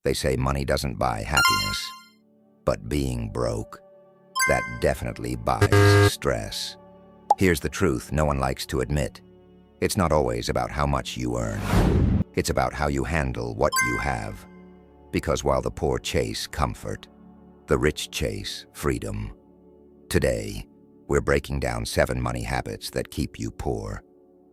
They say money doesn't buy happiness, but being broke, that definitely buys stress. Here's the truth no one likes to admit. It's not always about how much you earn. It's about how you handle what you have. Because while the poor chase comfort, the rich chase freedom. Today, we're breaking down 7 money habits that keep you poor,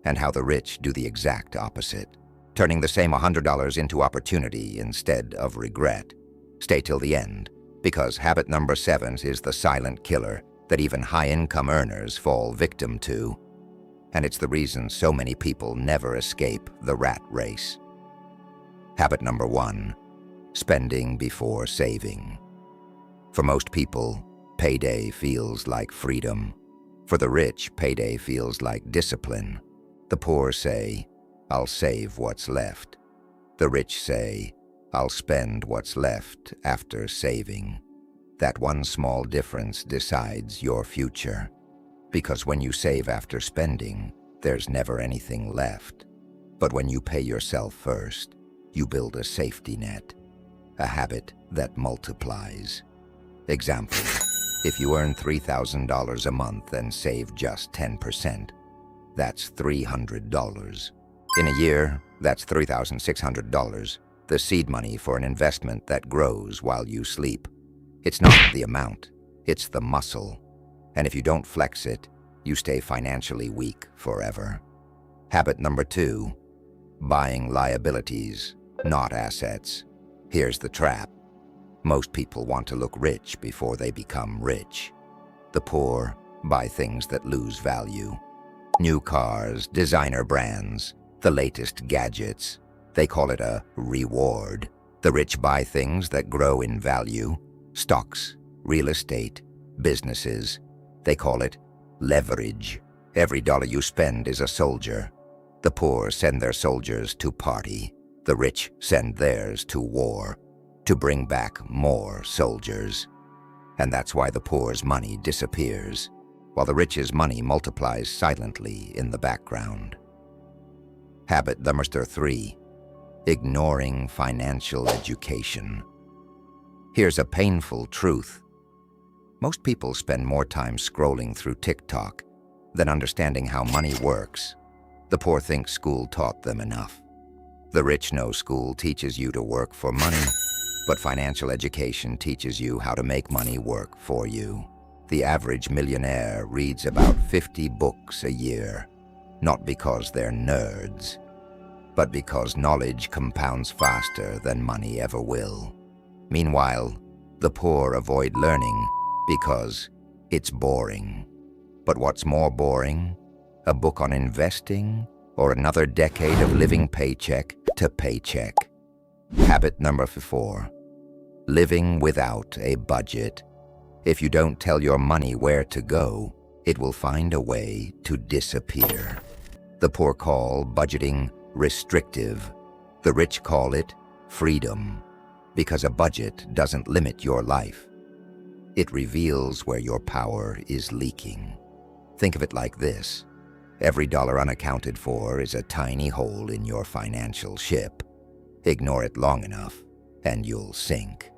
and how the rich do the exact opposite, turning the same $100 into opportunity instead of regret. Stay till the end, because habit number 7 is the silent killer that even high-income earners fall victim to. And it's the reason so many people never escape the rat race. Habit number 1, spending before saving. For most people, payday feels like freedom. For the rich, payday feels like discipline. The poor say, "I'll save what's left." The rich say, "I'll spend what's left after saving." That one small difference decides your future. Because when you save after spending, there's never anything left. But when you pay yourself first, you build a safety net, a habit that multiplies. Example, if you earn $3,000 a month and save just 10%, that's $300. In a year, that's $3,600, the seed money for an investment that grows while you sleep. It's not the amount, it's the muscle. And if you don't flex it, you stay financially weak forever. Habit number 2, buying liabilities, not assets. Here's the trap. Most people want to look rich before they become rich. The poor buy things that lose value. New cars, designer brands, the latest gadgets. They call it a reward. The rich buy things that grow in value. Stocks, real estate, businesses. They call it leverage. Every dollar you spend is a soldier. The poor send their soldiers to party. The rich send theirs to war, to bring back more soldiers. And that's why the poor's money disappears, while the rich's money multiplies silently in the background. Habit number 3, ignoring financial education. Here's a painful truth. Most people spend more time scrolling through TikTok than understanding how money works. The poor think school taught them enough. The rich know school teaches you to work for money, but financial education teaches you how to make money work for you. The average millionaire reads about 50 books a year, not because they're nerds, but because knowledge compounds faster than money ever will. Meanwhile, the poor avoid learning because it's boring. But what's more boring? A book on investing or another decade of living paycheck to paycheck? Habit number 4, living without a budget. If you don't tell your money where to go, it will find a way to disappear. The poor call budgeting restrictive. The rich call it freedom, because a budget doesn't limit your life. It reveals where your power is leaking. Think of it like this. Every dollar unaccounted for is a tiny hole in your financial ship. Ignore it long enough, and you'll sink.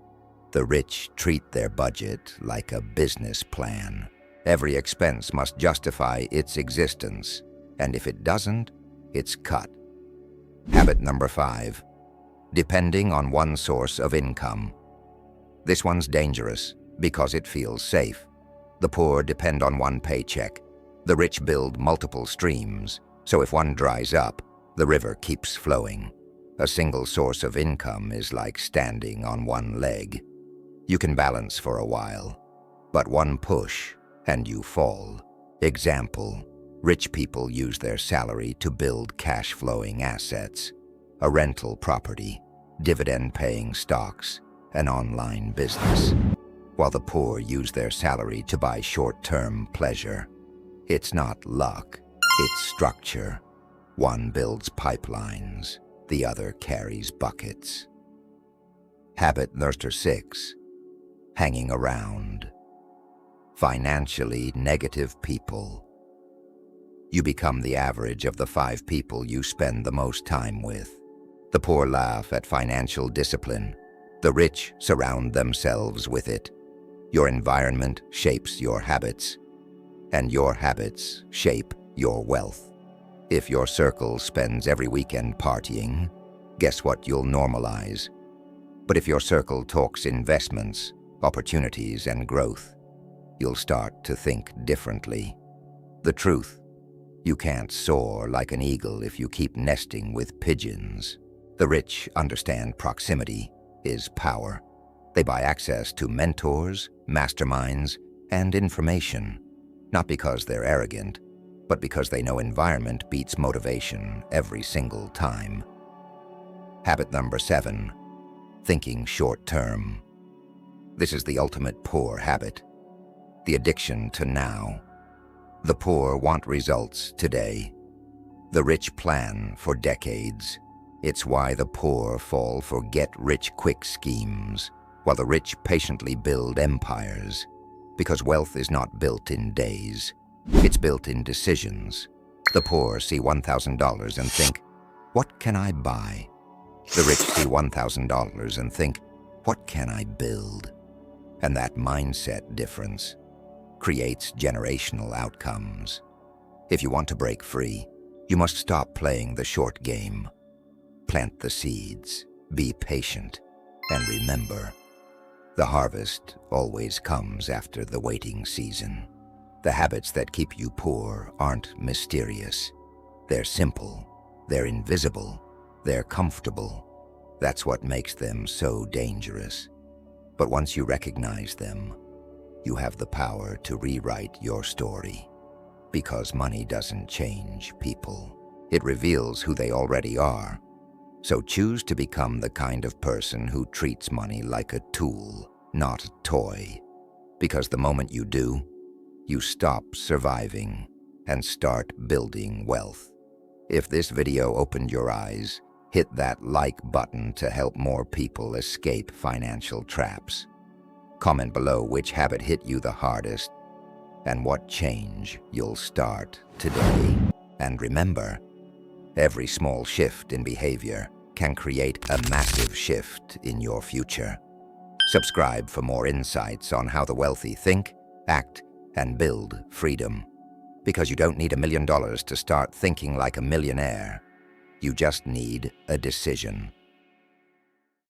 The rich treat their budget like a business plan. Every expense must justify its existence, and if it doesn't, it's cut. Habit number 5, depending on one source of income. This one's dangerous because it feels safe. The poor depend on one paycheck. The rich build multiple streams, so if one dries up, the river keeps flowing. A single source of income is like standing on one leg. You can balance for a while, but one push and you fall. Example, rich people use their salary to build cash-flowing assets, a rental property, dividend-paying stocks, an online business, while the poor use their salary to buy short-term pleasure. It's not luck, it's structure. One builds pipelines, the other carries buckets. Habit number 6, hanging around. Financially negative people. You become the average of the 5 people you spend the most time with. The poor laugh at financial discipline, The rich surround themselves with it. Your environment shapes your habits, and your habits shape your wealth. If your circle spends every weekend partying, guess what you'll normalize? But if your circle talks investments, opportunities, and growth, you'll start to think differently. The truth: you can't soar like an eagle if you keep nesting with pigeons. The rich understand proximity is power. They buy access to mentors, masterminds, and information, not because they're arrogant, but because they know environment beats motivation every single time. Habit number 7, thinking short-term. This is the ultimate poor habit, the addiction to now. The poor want results today. The rich plan for decades. It's why the poor fall for get-rich-quick schemes, while the rich patiently build empires. Because wealth is not built in days. It's built in decisions. The poor see $1,000 and think, what can I buy? The rich see $1,000 and think, what can I build? And that mindset difference creates generational outcomes. If you want to break free, you must stop playing the short game. Plant the seeds, be patient, and remember, the harvest always comes after the waiting season. The habits that keep you poor aren't mysterious. They're simple, they're invisible, they're comfortable. That's what makes them so dangerous. But once you recognize them, you have the power to rewrite your story. Because money doesn't change people. It reveals who they already are. So choose to become the kind of person who treats money like a tool, not a toy. Because the moment you do, you stop surviving and start building wealth. If this video opened your eyes, hit that like button to help more people escape financial traps. Comment below which habit hit you the hardest and what change you'll start today. And remember, every small shift in behavior can create a massive shift in your future. Subscribe for more insights on how the wealthy think, act, and build freedom. Because you don't need $1 million to start thinking like a millionaire. You just need a decision.